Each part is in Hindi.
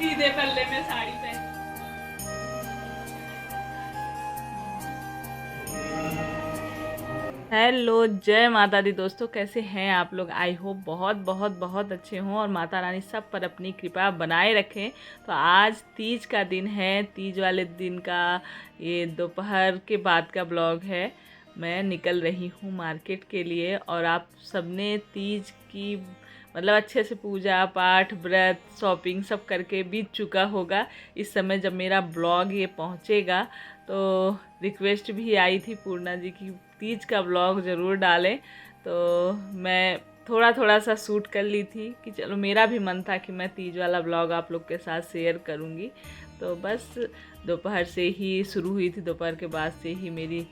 सीधे पल्ले में साड़ी पहन। हेलो, जय माता दी दोस्तों, कैसे हैं आप लोग। आई होप बहुत बहुत बहुत अच्छे हों और माता रानी सब पर अपनी कृपा बनाए रखें। तो आज तीज का दिन है। तीज वाले दिन का ये दोपहर के बाद का ब्लॉग है। मैं निकल रही हूँ मार्केट के लिए और आप सबने तीज की मतलब अच्छे से पूजा पाठ व्रत शॉपिंग सब करके बीत चुका होगा। इस समय जब मेरा ब्लॉग ये पहुँचेगा तो रिक्वेस्ट भी आई थी पूर्णा जी की तीज का ब्लॉग ज़रूर डालें। तो मैं थोड़ा थोड़ा सा शूट कर ली थी कि चलो मेरा भी मन था कि मैं तीज वाला ब्लॉग आप लोग के साथ शेयर करूँगी। तो बस दोपहर से ही शुरू हुई थी, दोपहर के बाद से ही मेरी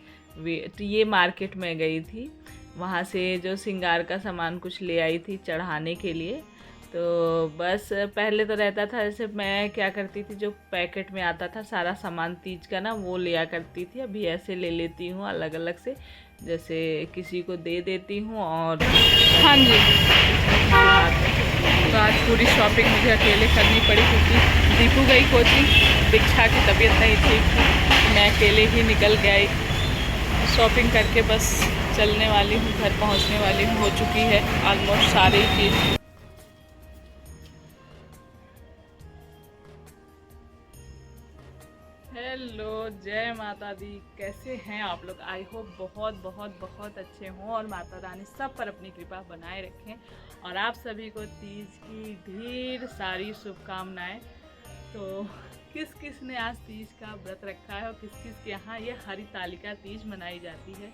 ये मार्केट में गई थी। वहाँ से जो श्रृंगार का सामान कुछ ले आई थी चढ़ाने के लिए। तो बस पहले तो रहता था जैसे मैं क्या करती थी, जो पैकेट में आता था सारा सामान तीज का ना वो लिया करती थी। अभी ऐसे ले लेती हूँ अलग अलग से, जैसे किसी को दे देती हूँ। और हाँ जी, तो आज पूरी शॉपिंग मुझे अकेले करनी पड़ी क्योंकि दीपू गई कोचिंग, दीक्षा की तबीयत नहीं ठीक थी, तो मैं अकेले ही निकल गई। शॉपिंग करके बस चलने वाली हूँ, घर पहुँचने वाली हूँ। हो चुकी है ऑलमोस्ट सारी चीज़। हेलो, जय माता दी, कैसे हैं आप लोग। आई होप बहुत बहुत बहुत अच्छे हों और माता रानी सब पर अपनी कृपा बनाए रखें। और आप सभी को तीज की ढेर सारी शुभकामनाएं। तो किस किस ने आज तीज का व्रत रखा है और किस किस के यहाँ ये हरितालिका तीज मनाई जाती है।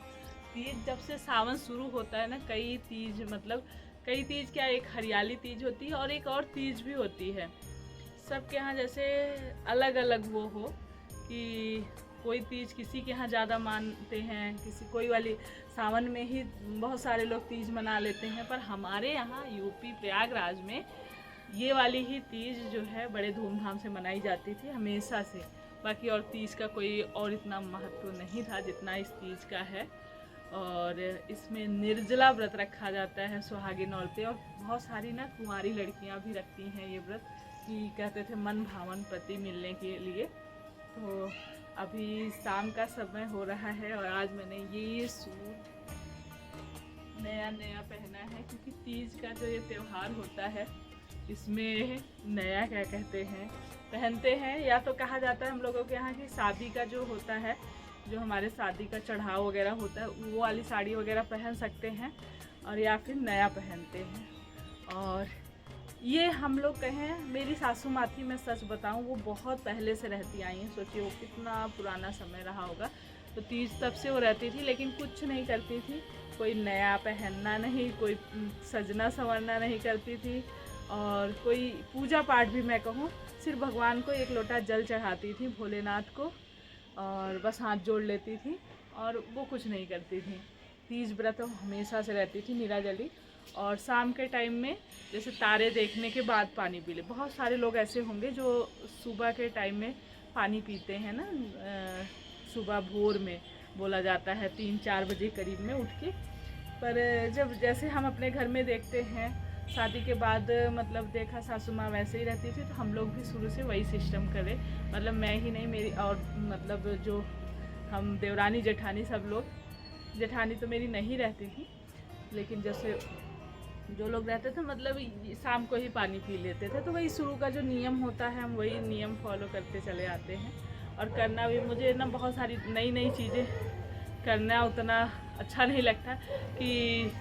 तीज जब से सावन शुरू होता है ना, कई तीज मतलब कई तीज क्या, एक हरियाली तीज होती है और एक और तीज भी होती है। सबके यहाँ जैसे अलग अलग वो हो कि कोई तीज किसी के यहाँ ज़्यादा मानते हैं, किसी कोई वाली सावन में ही बहुत सारे लोग तीज मना लेते हैं। पर हमारे यहाँ यूपी प्रयागराज में ये वाली ही तीज जो है बड़े धूमधाम से मनाई जाती थी हमेशा से। बाकी और तीज का कोई और इतना महत्व नहीं था जितना इस तीज का है। और इसमें निर्जला व्रत रखा जाता है सुहागिन औरतें, और बहुत सारी ना कुंवारी लड़कियां भी रखती हैं ये व्रत कि कहते थे मन भावन पति मिलने के लिए। तो अभी शाम का समय हो रहा है और आज मैंने ये सूट नया नया पहना है क्योंकि तीज का जो ये त्यौहार होता है इसमें नया क्या कहते हैं पहनते हैं। या तो कहा जाता है हम लोगों के यहाँ की शादी का जो होता है, जो हमारे शादी का चढ़ाव वगैरह होता है वो वाली साड़ी वगैरह पहन सकते हैं, और या फिर नया पहनते हैं। और ये हम लोग कहें, मेरी सासू माँ थी, मैं सच बताऊं वो बहुत पहले से रहती आई हैं। सोचिए वो कितना पुराना समय रहा होगा। तो तीज तब से वो रहती थी लेकिन कुछ नहीं करती थी, कोई नया पहनना नहीं, कोई सजना संवरना नहीं करती थी। और कोई पूजा पाठ भी मैं कहूँ सिर्फ भगवान को एक लोटा जल चढ़ाती थी भोलेनाथ को, और बस हाथ जोड़ लेती थी और वो कुछ नहीं करती थी। तीज व्रत हमेशा से रहती थी निराजली। और शाम के टाइम में जैसे तारे देखने के बाद पानी पी ले। बहुत सारे लोग ऐसे होंगे जो सुबह के टाइम में पानी पीते हैं ना, सुबह भोर में बोला जाता है 3-4 बजे करीब में उठ के। पर जब जैसे हम अपने घर में देखते हैं शादी के बाद, मतलब देखा सासू माँ वैसे ही रहती थी, तो हम लोग भी शुरू से वही सिस्टम करें। मतलब मैं ही नहीं, मेरी और मतलब जो हम देवरानी जेठानी सब लोग, जेठानी तो मेरी नहीं रहती थी लेकिन जैसे जो लोग रहते थे मतलब शाम को ही पानी पी लेते थे। तो वही शुरू का जो नियम होता है हम वही नियम फॉलो करते चले आते हैं। और करना भी, मुझे ना बहुत सारी नई नई चीज़ें करना उतना अच्छा नहीं लगता कि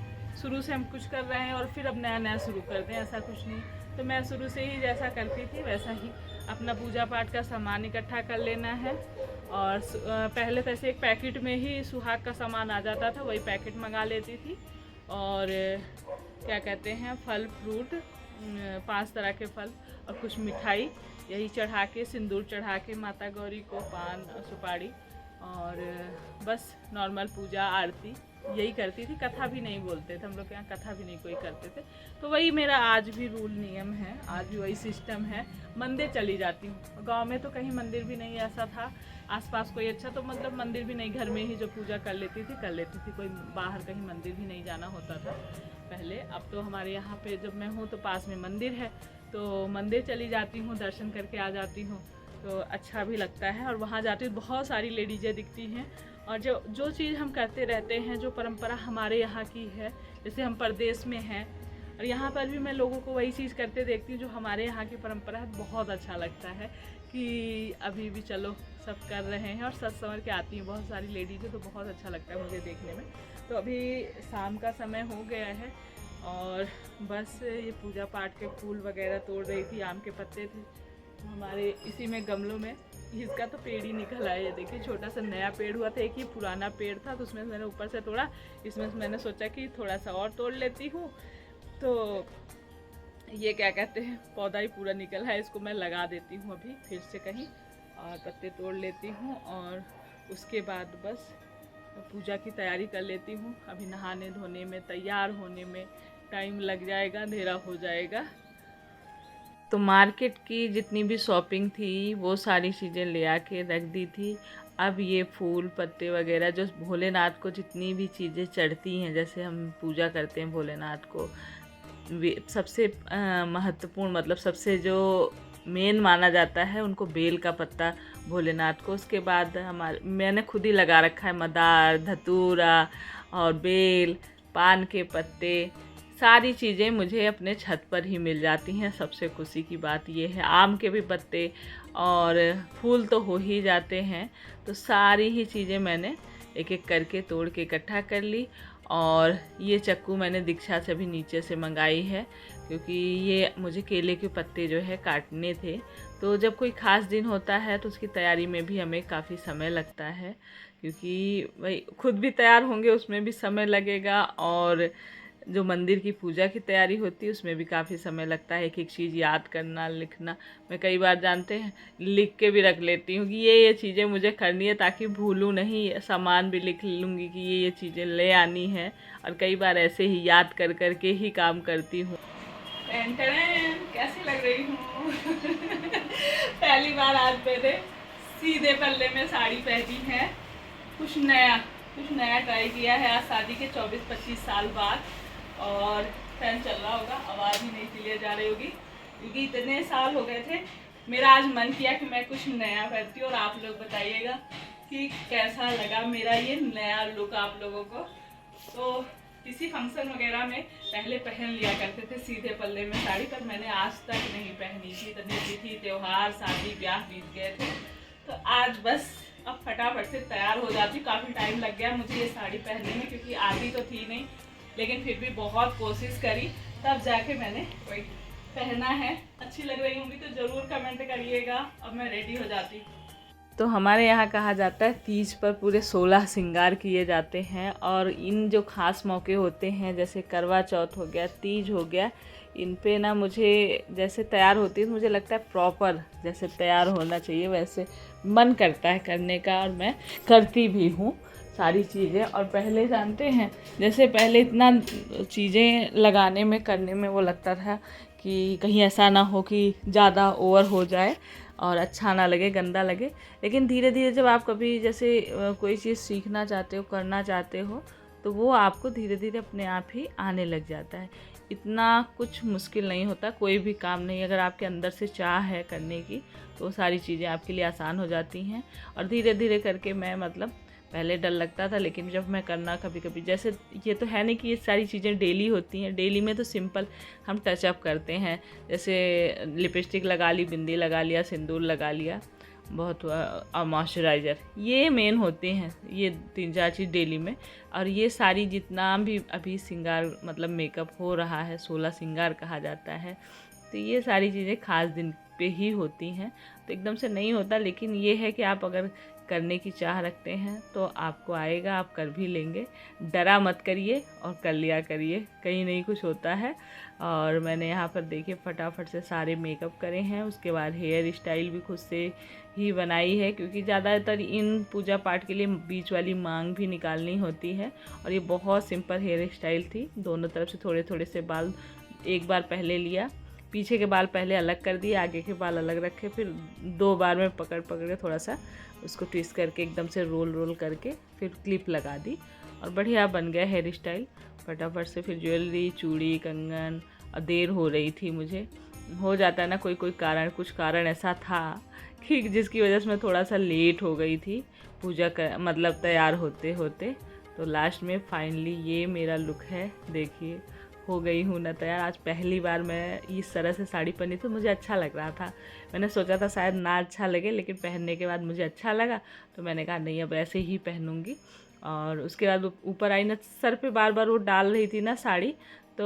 शुरू से हम कुछ कर रहे हैं और फिर अब नया नया शुरू कर दें, ऐसा कुछ नहीं। तो मैं शुरू से ही जैसा करती थी वैसा ही अपना पूजा पाठ का सामान इकट्ठा कर लेना है। और पहले तो ऐसे एक पैकेट में ही सुहाग का सामान आ जाता था, वही पैकेट मंगा लेती थी। और क्या कहते हैं फल फ्रूट, 5 तरह के फल और कुछ मिठाई, यही चढ़ा के सिंदूर चढ़ा के माता गौरी को पान सुपारी, और बस नॉर्मल पूजा आरती यही करती थी, कथा भी नहीं बोलते थे हम लोग के यहाँ, कथा भी नहीं कोई करते थे। तो वही मेरा आज भी रूल नियम है, आज भी वही सिस्टम है। मंदिर चली जाती हूँ, गांव में तो कहीं मंदिर भी नहीं ऐसा था आसपास कोई अच्छा, तो मतलब मंदिर भी नहीं, घर में ही जो पूजा कर लेती थी, कोई बाहर कहीं मंदिर भी नहीं जाना होता था पहले। अब तो हमारे यहाँ पे जब मैं हूँ तो पास में मंदिर है, तो मंदिर चली जाती हूँ, दर्शन करके आ जाती हूँ, तो अच्छा भी लगता है। और वहाँ जाती हूँ बहुत सारी लेडीज़ें दिखती हैं, और जो चीज़ हम करते रहते हैं, जो परंपरा हमारे यहाँ की है, जैसे हम प्रदेश में हैं और यहाँ पर भी मैं लोगों को वही चीज़ करते देखती हूँ जो हमारे यहाँ की परंपरा है। बहुत अच्छा लगता है कि अभी भी चलो सब कर रहे हैं और सज संवर के आती हैं बहुत सारी लेडीज़ें, तो बहुत अच्छा लगता है मुझे देखने में। तो अभी शाम का समय हो गया है और बस ये पूजा पाठ के फूल वगैरह तोड़ रही थी। आम के पत्ते थे हमारे इसी में गमलों में, इसका तो पेड़ ही निकल आया। ये देखिए छोटा सा नया पेड़ हुआ था, एक ही पुराना पेड़ था, तो उसमें मैंने ऊपर से तोड़ा। इसमें से मैंने सोचा कि थोड़ा सा और तोड़ लेती हूँ, तो ये क्या कहते हैं पौधा ही पूरा निकल है, इसको मैं लगा देती हूँ अभी फिर से कहीं, और पत्ते तोड़ लेती हूँ और उसके बाद बस पूजा की तैयारी कर लेती हूँ। अभी नहाने धोने में, तैयार होने में टाइम लग जाएगा, अंधेरा हो जाएगा। तो मार्केट की जितनी भी शॉपिंग थी वो सारी चीज़ें ले आके रख दी थी। अब ये फूल पत्ते वगैरह जो भोलेनाथ को जितनी भी चीज़ें चढ़ती हैं, जैसे हम पूजा करते हैं भोलेनाथ को, सबसे महत्वपूर्ण मतलब सबसे जो मेन माना जाता है उनको बेल का पत्ता भोलेनाथ को। उसके बाद मैंने खुद ही लगा रखा है मदार, धतूरा और बेल, पान के पत्ते, सारी चीज़ें मुझे अपने छत पर ही मिल जाती हैं। सबसे खुशी की बात ये है, आम के भी पत्ते और फूल तो हो ही जाते हैं, तो सारी ही चीज़ें मैंने एक एक करके तोड़ के इकट्ठा कर ली। और ये चक्कू मैंने दीक्षा से भी नीचे से मंगाई है, क्योंकि ये मुझे केले के पत्ते जो है काटने थे। तो जब कोई ख़ास दिन होता है तो उसकी तैयारी में भी हमें काफ़ी समय लगता है, क्योंकि भाई खुद भी तैयार होंगे उसमें भी समय लगेगा, और जो मंदिर की पूजा की तैयारी होती है उसमें भी काफ़ी समय लगता है। एक एक चीज़ याद करना, लिखना, मैं कई बार जानते हैं लिख के भी रख लेती हूँ कि ये चीज़ें मुझे करनी है, ताकि भूलूँ नहीं। सामान भी लिख लूँगी कि ये चीज़ें ले आनी है, और कई बार ऐसे ही याद कर कर के ही काम करती हूँ। कैसी लग रही हूँ? पहली बार आज मैंने सीधे पल्ले में साड़ी पहनी है। कुछ नया ट्राई किया है आज शादी के 24-25 साल बाद। और फैन चल रहा होगा, आवाज़ ही नहीं क्लियर जा रही होगी, क्योंकि इतने साल हो गए थे। मेरा आज मन किया कि मैं कुछ नया पहनती हूँ, और आप लोग बताइएगा कि कैसा लगा मेरा ये नया लुक आप लोगों को। तो किसी फंक्शन वगैरह में पहले पहन लिया करते थे सीधे पल्ले में साड़ी, पर मैंने आज तक नहीं पहनी थी। इतनी तिथि त्योहार शादी ब्याह बीत गए थे, तो आज बस अब फटाफट से तैयार हो जाती। काफ़ी टाइम लग गया मुझे ये साड़ी पहनने में, क्योंकि आती तो थी नहीं, लेकिन फिर भी बहुत कोशिश करी, तब जाके मैंने वही पहना है। अच्छी लग रही होंगी तो ज़रूर कमेंट करिएगा। अब मैं रेडी हो जाती। तो हमारे यहाँ कहा जाता है तीज पर पूरे 16 श्रृंगार किए जाते हैं, और इन जो ख़ास मौके होते हैं जैसे करवा चौथ हो गया, तीज हो गया, इन पे ना मुझे जैसे तैयार होती है तो मुझे लगता है प्रॉपर जैसे तैयार होना चाहिए, वैसे मन करता है करने का, और मैं करती भी हूँ सारी चीज़ें। और पहले जानते हैं, जैसे पहले इतना चीज़ें लगाने में करने में वो लगता था कि कहीं ऐसा ना हो कि ज़्यादा ओवर हो जाए और अच्छा ना लगे, गंदा लगे। लेकिन धीरे धीरे जब आप कभी जैसे कोई चीज़ सीखना चाहते हो, करना चाहते हो, तो वो आपको धीरे धीरे अपने आप ही आने लग जाता है। इतना कुछ मुश्किल नहीं होता, कोई भी काम नहीं। अगर आपके अंदर से चाह है करने की तो सारी चीज़ें आपके लिए आसान हो जाती हैं। और धीरे धीरे करके मैं मतलब पहले डर लगता था, लेकिन जब मैं करना कभी कभी, जैसे ये तो है नहीं कि ये सारी चीज़ें डेली होती हैं, डेली में तो सिंपल हम टचअप करते हैं, जैसे लिपस्टिक लगा ली, बिंदी लगा लिया, सिंदूर लगा लिया, बहुत मॉइस्चराइज़र, ये मेन होते हैं, ये 3-4 चीज़ डेली में। और ये सारी जितना भी अभी श्रृंगार मतलब मेकअप हो रहा है, 16 श्रृंगार कहा जाता है, तो ये सारी चीज़ें ख़ास दिन पे ही होती हैं, तो एकदम से नहीं होता। लेकिन ये है कि आप अगर करने की चाह रखते हैं तो आपको आएगा, आप कर भी लेंगे। डरा मत करिए और कर लिया करिए, कहीं नहीं कुछ होता है। और मैंने यहाँ पर देखिए फटाफट से सारे मेकअप करे हैं। उसके बाद हेयर स्टाइल भी खुद से ही बनाई है, क्योंकि ज़्यादातर इन पूजा पाठ के लिए बीच वाली मांग भी निकालनी होती है। और ये बहुत सिंपल हेयर स्टाइल थी। दोनों तरफ से थोड़े थोड़े से बाल एक बार पहले लिया, पीछे के बाल पहले अलग कर दिए, आगे के बाल अलग रखे, फिर 2 बार में पकड़ पकड़ के थोड़ा सा उसको ट्विस्ट करके एकदम से रोल रोल करके फिर क्लिप लगा दी और बढ़िया बन गया हेयर स्टाइल। फटाफट से फिर ज्वेलरी, चूड़ी, कंगन। और देर हो रही थी, मुझे हो जाता है ना कोई कोई कारण, कुछ कारण ऐसा था कि जिसकी वजह से मैं थोड़ा सा लेट हो गई थी पूजा कर मतलब तैयार होते होते। तो लास्ट में फाइनली ये मेरा लुक है, देखिए हो गई हूँ ना तैयार। आज पहली बार मैं इस तरह से साड़ी पहनी तो मुझे अच्छा लग रहा था। मैंने सोचा था शायद ना अच्छा लगे, लेकिन पहनने के बाद मुझे अच्छा लगा तो मैंने कहा नहीं अब ऐसे ही पहनूंगी। और उसके बाद ऊपर आई ना, सर पे बार बार वो डाल रही थी ना साड़ी, तो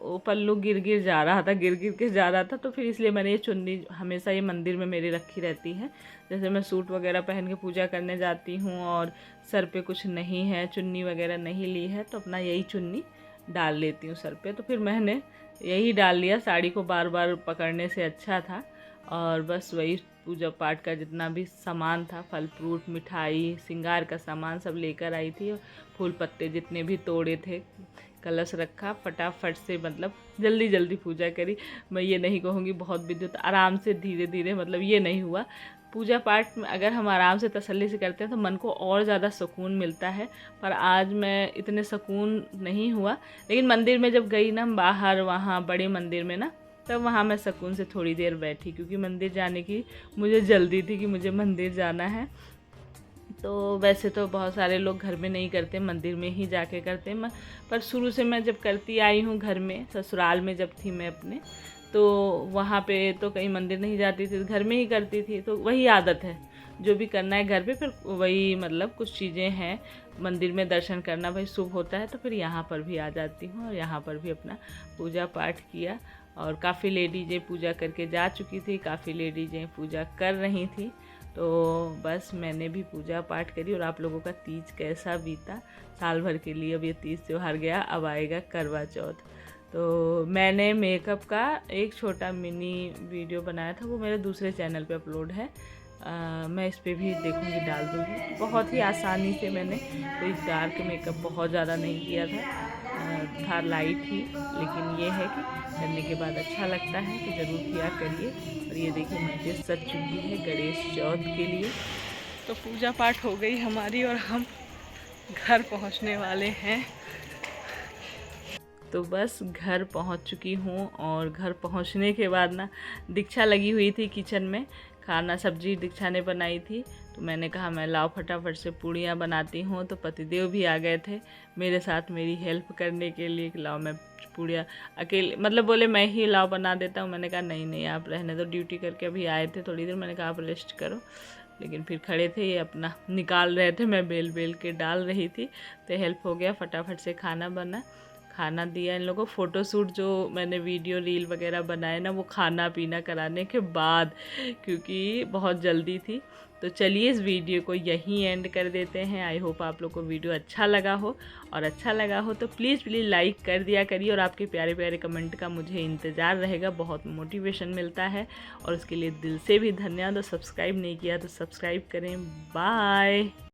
वो पल्लू गिर गिर जा रहा था, गिर गिर के जा रहा था। तो फिर इसलिए मैंने ये चुन्नी हमेशा ये मंदिर में मेरी रखी रहती है। जैसे मैं सूट वगैरह पहन के पूजा करने जाती हूँ और सर पे कुछ नहीं है, चुन्नी वगैरह नहीं ली है, तो अपना यही चुन्नी डाल लेती हूँ सर पे। तो फिर मैंने यही डाल लिया, साड़ी को बार बार पकड़ने से अच्छा था। और बस वही पूजा पाठ का जितना भी सामान था, फल फ्रूट, मिठाई, श्रृंगार का सामान सब लेकर आई थी। फूल पत्ते जितने भी तोड़े थे, कलश रखा, फटाफट से मतलब जल्दी जल्दी पूजा करी। मैं ये नहीं कहूँगी बहुत विद्युत, आराम से धीरे धीरे, मतलब ये नहीं हुआ। पूजा पाठ में अगर हम आराम से तसल्ली से करते हैं तो मन को और ज़्यादा सुकून मिलता है। पर आज मैं इतने सुकून नहीं हुआ, लेकिन मंदिर में जब गई ना बाहर, वहाँ बड़े मंदिर में ना, तब वहाँ मैं सुकून से थोड़ी देर बैठी, क्योंकि मंदिर जाने की मुझे जल्दी थी कि मुझे मंदिर जाना है। तो वैसे तो बहुत सारे लोग घर में नहीं करते, मंदिर में ही जाके करते हैं। पर शुरू से मैं जब करती आई हूँ घर में, ससुराल में जब थी मैं अपने, तो वहाँ पे तो कहीं मंदिर नहीं जाती थी, घर में ही करती थी। तो वही आदत है, जो भी करना है घर पे, फिर वही मतलब कुछ चीज़ें हैं, मंदिर में दर्शन करना भाई शुभ होता है, तो फिर यहाँ पर भी आ जाती हूँ और यहाँ पर भी अपना पूजा पाठ किया। और काफ़ी लेडीज़ें पूजा करके जा चुकी थी, काफ़ी लेडीज़ें पूजा कर रही थी। तो बस मैंने भी पूजा पाठ करी। और आप लोगों का तीज कैसा बीता? साल भर के लिए अब ये तीज त्यौहार गया, अब आएगा करवा चौथ। तो मैंने मेकअप का एक छोटा मिनी वीडियो बनाया था, वो मेरे दूसरे चैनल पे अपलोड है। मैं इस पे भी देखूंगी, डाल दूँगी। बहुत ही आसानी से मैंने कोई डार्क मेकअप बहुत ज़्यादा नहीं किया था लाइट ही, लेकिन ये है कि करने के बाद अच्छा लगता है, तो ज़रूर किया करिए। और ये देखिए मंदिर सज चुकी है गणेश चौथ के लिए। तो पूजा पाठ हो गई हमारी और हम घर पहुंचने वाले हैं। तो बस घर पहुंच चुकी हूँ और घर पहुंचने के बाद ना दीक्षा लगी हुई थी किचन में, खाना सब्जी दीक्षा ने बनाई थी। तो मैंने कहा मैं लाओ फटाफट से पूड़ियाँ बनाती हूँ। तो पतिदेव भी आ गए थे मेरे साथ मेरी हेल्प करने के लिए कि लाओ मैं पूड़ियाँ अकेले, मतलब बोले मैं ही लाओ बना देता हूँ। मैंने कहा नहीं नहीं आप रहने दो, ड्यूटी करके अभी आए थे थोड़ी देर, मैंने कहा आप रेस्ट करो। लेकिन फिर खड़े थे, ये अपना निकाल रहे थे, मैं बेल बेल के डाल रही थी, तो हेल्प हो गया। फटाफट से खाना बना, खाना दिया इन लोगों को। फ़ोटोशूट जो मैंने वीडियो रील वगैरह बनाए ना, वो खाना पीना कराने के बाद, क्योंकि बहुत जल्दी थी। तो चलिए इस वीडियो को यहीं एंड कर देते हैं। आई होप आप लोग को वीडियो अच्छा लगा हो, और अच्छा लगा हो तो प्लीज़ लाइक कर दिया करिए। और आपके प्यारे प्यारे कमेंट का मुझे इंतज़ार रहेगा, बहुत मोटिवेशन मिलता है और उसके लिए दिल से भी धन्यवाद। और सब्सक्राइब नहीं किया तो सब्सक्राइब करें। बाय।